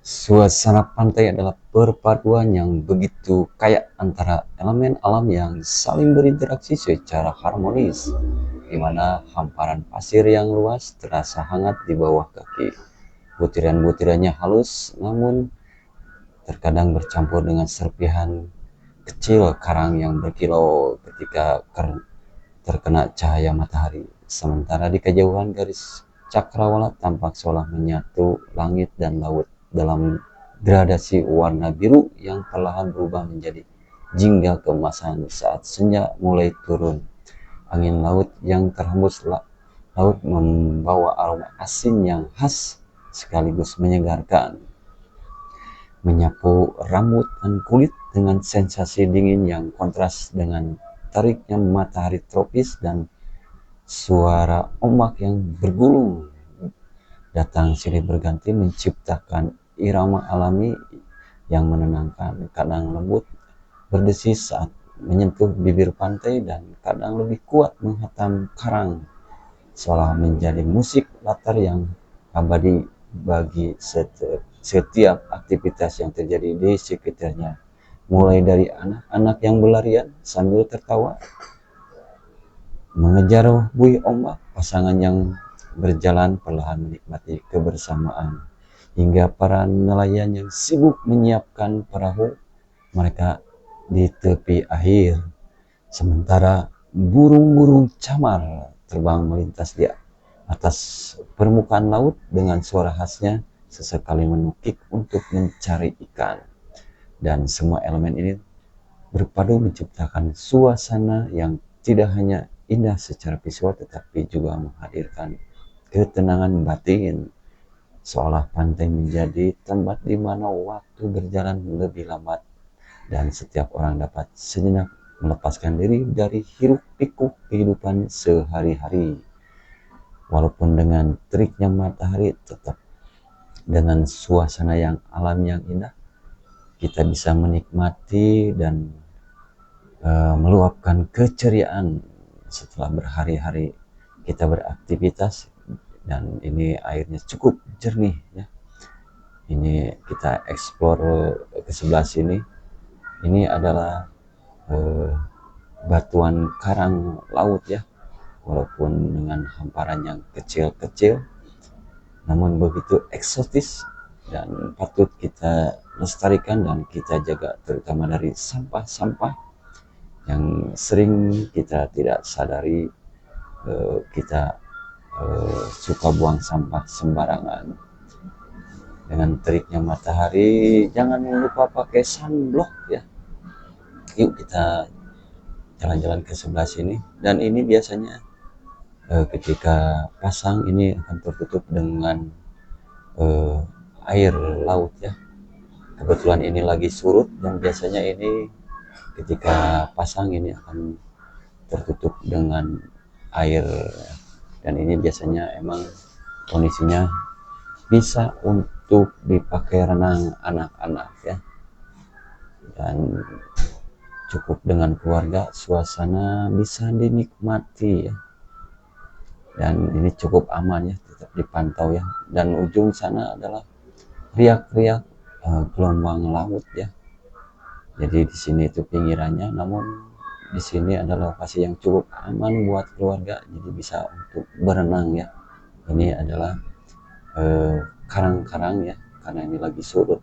Suasana pantai adalah perpaduan yang begitu kaya antara elemen alam yang saling berinteraksi secara harmonis, di mana hamparan pasir yang luas terasa hangat di bawah kaki. Butiran-butirannya halus, namun terkadang bercampur dengan serpihan kecil karang yang berkilau ketika terkena cahaya matahari. Sementara di kejauhan garis cakrawala tampak seolah menyatu langit dan laut dalam gradasi warna biru yang perlahan berubah menjadi jingga keemasan saat senja mulai turun. Angin laut yang terhembus laut membawa aroma asin yang khas sekaligus menyegarkan, menyapu rambut dan kulit dengan sensasi dingin yang kontras dengan teriknya matahari tropis dan suara ombak yang bergulung datang silih berganti menciptakan irama alami yang menenangkan, kadang lembut berdesis saat menyentuh bibir pantai dan kadang lebih kuat menghantam karang, seolah menjadi musik latar yang abadi bagi setiap aktivitas yang terjadi di sekitarnya. Mulai dari anak-anak yang berlarian sambil tertawa mengejar buih ombak, pasangan yang berjalan perlahan menikmati kebersamaan, hingga para nelayan yang sibuk menyiapkan perahu mereka di tepi air. Sementara burung-burung camar terbang melintas di atas permukaan laut dengan suara khasnya, sesekali menukik untuk mencari ikan. Dan semua elemen ini berpadu menciptakan suasana yang tidak hanya indah secara visual tetapi juga menghadirkan ketenangan batin, seolah pantai menjadi tempat di mana waktu berjalan lebih lambat dan setiap orang dapat sejenak melepaskan diri dari hiruk pikuk kehidupan sehari-hari. Walaupun dengan teriknya matahari, tetap dengan suasana yang alam yang indah, kita bisa menikmati dan meluapkan keceriaan setelah berhari-hari kita beraktivitas. Dan ini airnya cukup jernih ya. Ini kita explore ke sebelah sini. Ini adalah batuan karang laut ya, walaupun dengan hamparan yang kecil-kecil namun begitu eksotis dan patut kita lestarikan dan kita jaga, terutama dari sampah-sampah yang sering kita tidak sadari. Kita suka buang sampah sembarangan. Dengan teriknya matahari, jangan lupa pakai sunblock ya. Yuk kita jalan-jalan ke sebelah sini. Dan ini biasanya ketika pasang ini akan tertutup dengan air laut ya. Kebetulan ini lagi surut dan biasanya ini ketika pasang ini akan tertutup dengan air, dan ini biasanya emang kondisinya bisa untuk dipakai renang anak-anak ya, dan cukup dengan keluarga, suasana bisa dinikmati ya, dan ini cukup aman ya, tetap dipantau ya. Dan ujung sana adalah riak-riak gelombang laut ya. Jadi di sini itu pinggirannya, namun di sini adalah lokasi yang cukup aman buat keluarga, jadi bisa untuk berenang ya. Ini adalah karang-karang ya, karena ini lagi surut.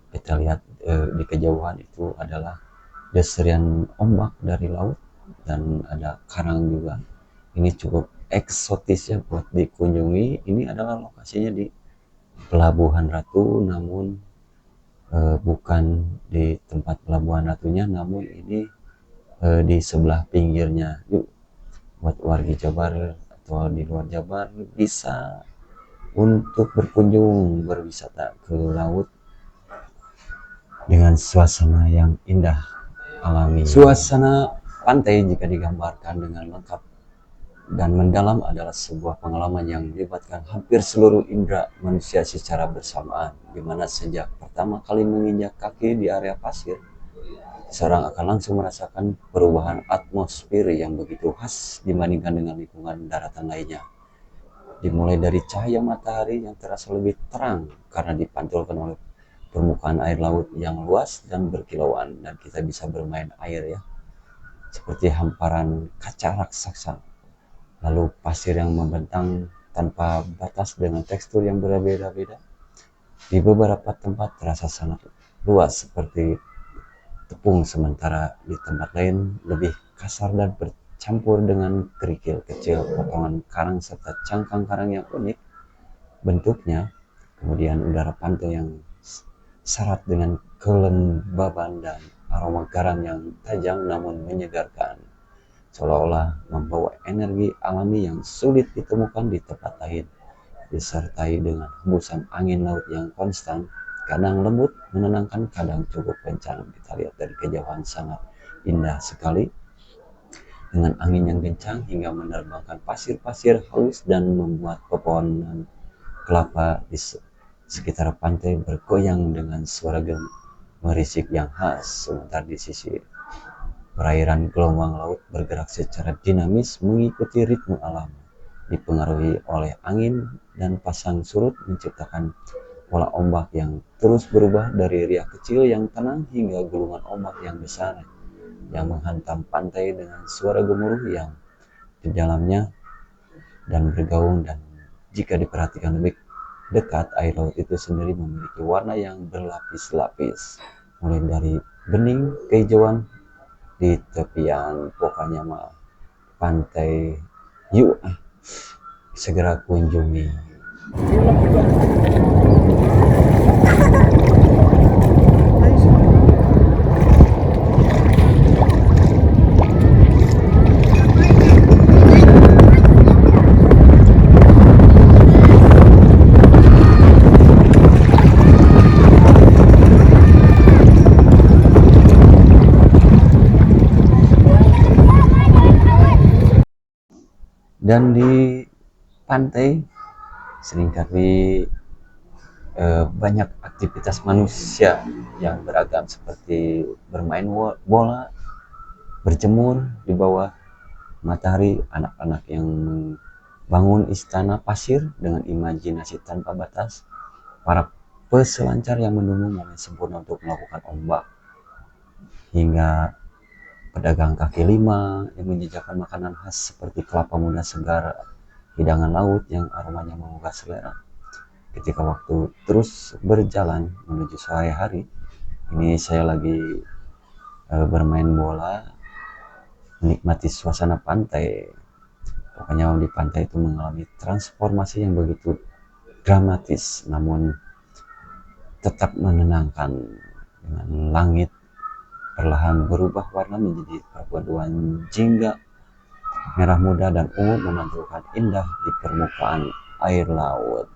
Kita lihat di kejauhan itu adalah deserian ombak dari laut dan ada karang juga. Ini cukup eksotis ya buat dikunjungi. Ini adalah lokasinya di Pelabuhan Ratu, namun bukan di tempat Pelabuhan Ratunya, namun ini di sebelah pinggirnya. Yuk buat warga Jabar atau di luar Jabar bisa untuk berkunjung berwisata ke laut dengan suasana yang indah alami. Suasana pantai jika digambarkan dengan lengkap dan mendalam adalah sebuah pengalaman yang melibatkan hampir seluruh indera manusia secara bersamaan, di mana sejak pertama kali menginjak kaki di area pasir, seorang akan langsung merasakan perubahan atmosfer yang begitu khas dibandingkan dengan lingkungan daratan lainnya. Dimulai dari cahaya matahari yang terasa lebih terang karena dipantulkan oleh permukaan air laut yang luas dan berkilauan, dan kita bisa bermain air ya, seperti hamparan kaca raksasa. Lalu pasir yang membentang tanpa batas dengan tekstur yang berbeda-beda. Di beberapa tempat terasa sangat luas seperti tepung, sementara di tempat lain lebih kasar dan bercampur dengan kerikil kecil, potongan karang serta cangkang karang yang unik bentuknya. Kemudian udara pantai yang syarat dengan kelembaban dan aroma garam yang tajam namun menyegarkan, seolah-olah membawa energi alami yang sulit ditemukan di tempat lain, disertai dengan hembusan angin laut yang konstan, kadang lembut menenangkan, kadang cukup kencang. Kita lihat dari kejauhan sangat indah sekali, dengan angin yang kencang hingga menerbangkan pasir-pasir halus dan membuat pepohonan kelapa di sekitar pantai bergoyang dengan suara gemerisik yang khas. Sementara di sisi perairan, gelombang laut bergerak secara dinamis mengikuti ritme alam, dipengaruhi oleh angin dan pasang surut, menciptakan pola ombak yang terus berubah dari riak kecil yang tenang hingga gulungan ombak yang besar yang menghantam pantai dengan suara gemuruh yang di dalamnya dan bergaung. Dan jika diperhatikan lebih dekat, air laut itu sendiri memiliki warna yang berlapis-lapis, mulai dari bening kehijauan di tepian. Pokoknya mah pantai yuk segera kunjungi. Dan di pantai seringkali banyak aktivitas manusia yang beragam, seperti bermain bola, berjemur di bawah matahari, anak-anak yang membangun istana pasir dengan imajinasi tanpa batas, para peselancar yang menunggu momen sempurna untuk melakukan ombak, hingga pedagang kaki lima yang menjajakan makanan khas seperti kelapa muda segar, hidangan laut yang aromanya menggugah selera. Ketika waktu terus berjalan menuju sore hari, ini saya lagi bermain bola, menikmati suasana pantai. Pokoknya di pantai itu mengalami transformasi yang begitu dramatis namun tetap menenangkan, dengan langit perlahan berubah warna menjadi perpaduan jingga, merah muda dan ungu memantulkan indah di permukaan air laut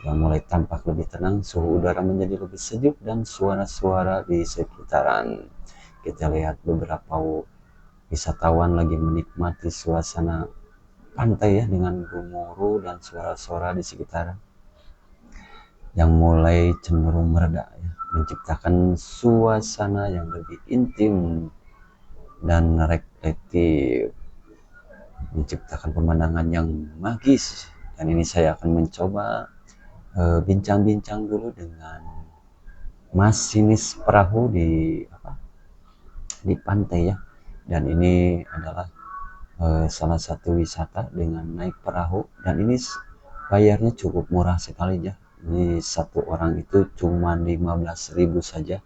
yang mulai tampak lebih tenang. Suhu udara menjadi lebih sejuk dan suara-suara di sekitaran. Kita lihat beberapa wisatawan lagi menikmati suasana pantai ya, dengan gemuruh dan suara-suara di sekitaran yang mulai cenderung mereda ya, menciptakan suasana yang lebih intim dan reflektif, menciptakan pemandangan yang magis. Dan ini saya akan mencoba bincang-bincang dulu dengan masinis perahu di pantai ya. Dan ini adalah salah satu wisata dengan naik perahu, dan ini bayarnya cukup murah sekali ya. Ini satu orang itu cuma 15.000 saja.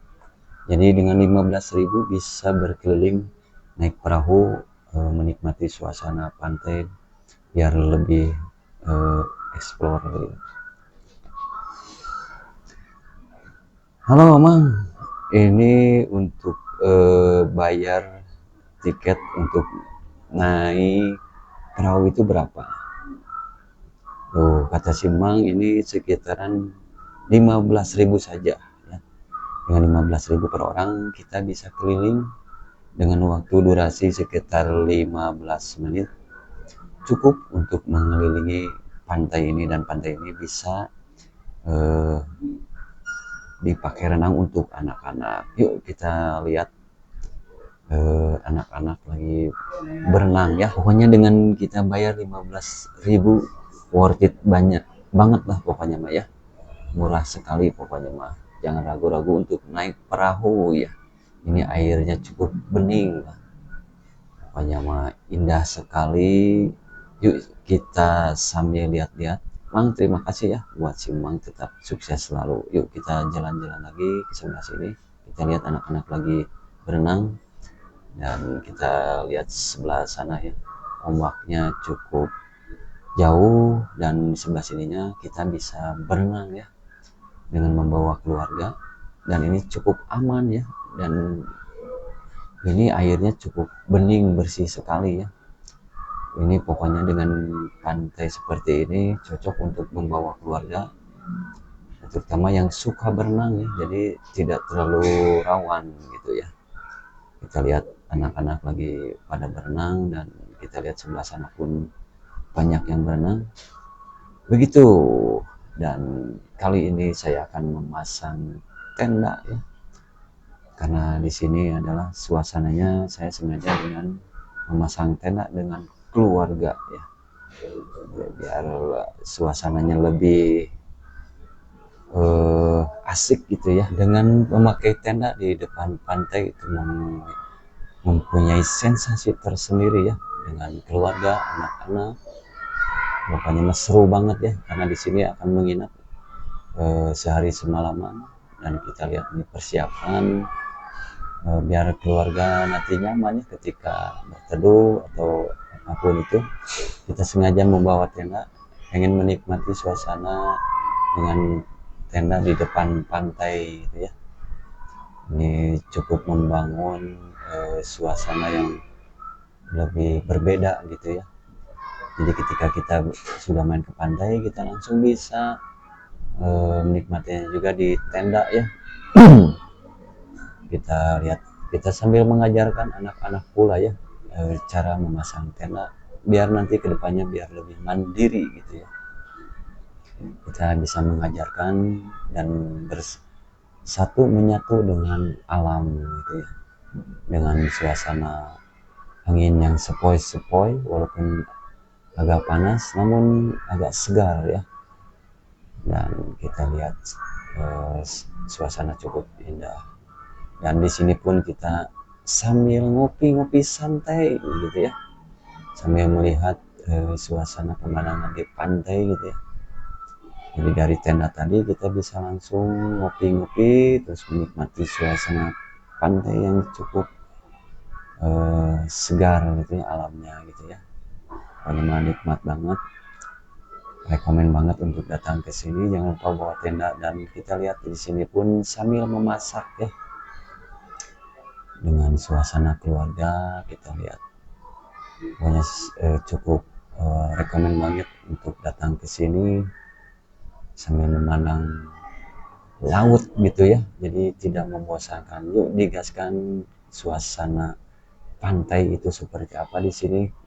Jadi dengan 15.000 bisa berkeliling naik perahu, menikmati suasana pantai biar lebih explore gitu. Halo Mamang, ini untuk bayar tiket untuk naik perahu itu berapa? Tuh, kata si Mang ini sekitaran 15.000 saja ya. Dengan 15.000 per orang kita bisa keliling dengan waktu durasi sekitar 15 menit, cukup untuk mengelilingi pantai ini. Dan pantai ini bisa dipakai renang untuk anak-anak. Yuk kita lihat anak-anak lagi berenang ya. Pokoknya dengan kita bayar 15.000 worth it banyak banget lah pokoknya mah ya, murah sekali pokoknya mah. Jangan ragu-ragu untuk naik perahu ya, ini airnya cukup bening lah. Pokoknya mah indah sekali. Yuk kita sambil lihat-lihat. Mang, terima kasih ya buat si Mang, tetap sukses selalu. Yuk kita jalan-jalan lagi ke sebelah sini. Kita lihat anak-anak lagi berenang, dan kita lihat sebelah sana ya, ombaknya cukup jauh, dan di sebelah sininya kita bisa berenang ya dengan membawa keluarga, dan ini cukup aman ya, dan ini airnya cukup bening bersih sekali ya. Ini pokoknya dengan pantai seperti ini cocok untuk membawa keluarga, terutama yang suka berenang ya, jadi tidak terlalu rawan gitu ya. Kita lihat anak-anak lagi pada berenang, dan kita lihat sebelah sana pun banyak yang berenang begitu. Dan kali ini saya akan memasang tenda ya, karena di sini adalah suasananya, saya sengaja dengan memasang tenda dengan keluarga ya, biar suasananya lebih asik gitu ya. Dengan memakai tenda di depan pantai itu mempunyai sensasi tersendiri ya, dengan keluarga, anak-anak. Pokoknya seru banget ya, karena di sini akan menginap sehari semalaman, dan kita lihat ini persiapan biar keluarga nanti nyaman ya ketika berteduh atau apapun itu. Kita sengaja membawa tenda, pengen menikmati suasana dengan tenda di depan pantai gitu ya. Ini cukup membangun suasana yang lebih berbeda gitu ya. Jadi ketika kita sudah main ke pantai, kita langsung bisa menikmatinya juga di tenda ya. Kita lihat, kita sambil mengajarkan anak-anak pula ya cara memasang tenda, biar nanti kedepannya biar lebih mandiri gitu ya. Kita bisa mengajarkan dan bersatu menyatu dengan alam gitu ya, dengan suasana angin yang sepoi-sepoi, walaupun agak panas namun agak segar ya. Dan kita lihat suasana cukup indah, dan di sini pun kita sambil ngopi-ngopi santai gitu ya, sambil melihat suasana pemandangan di pantai gitu ya. Jadi dari tenda tadi kita bisa langsung ngopi-ngopi, terus menikmati suasana pantai yang cukup segar gitu ya, alamnya gitu ya. Pokoknya nikmat banget, rekomen banget untuk datang ke sini. Jangan lupa bawa tenda, dan kita lihat di sini pun sambil memasak ya, dengan suasana keluarga. Kita lihat pokoknya cukup rekomen banget untuk datang ke sini sambil memandang laut gitu ya, jadi tidak membosankan. Yuk digaskan, suasana pantai itu seperti apa di sini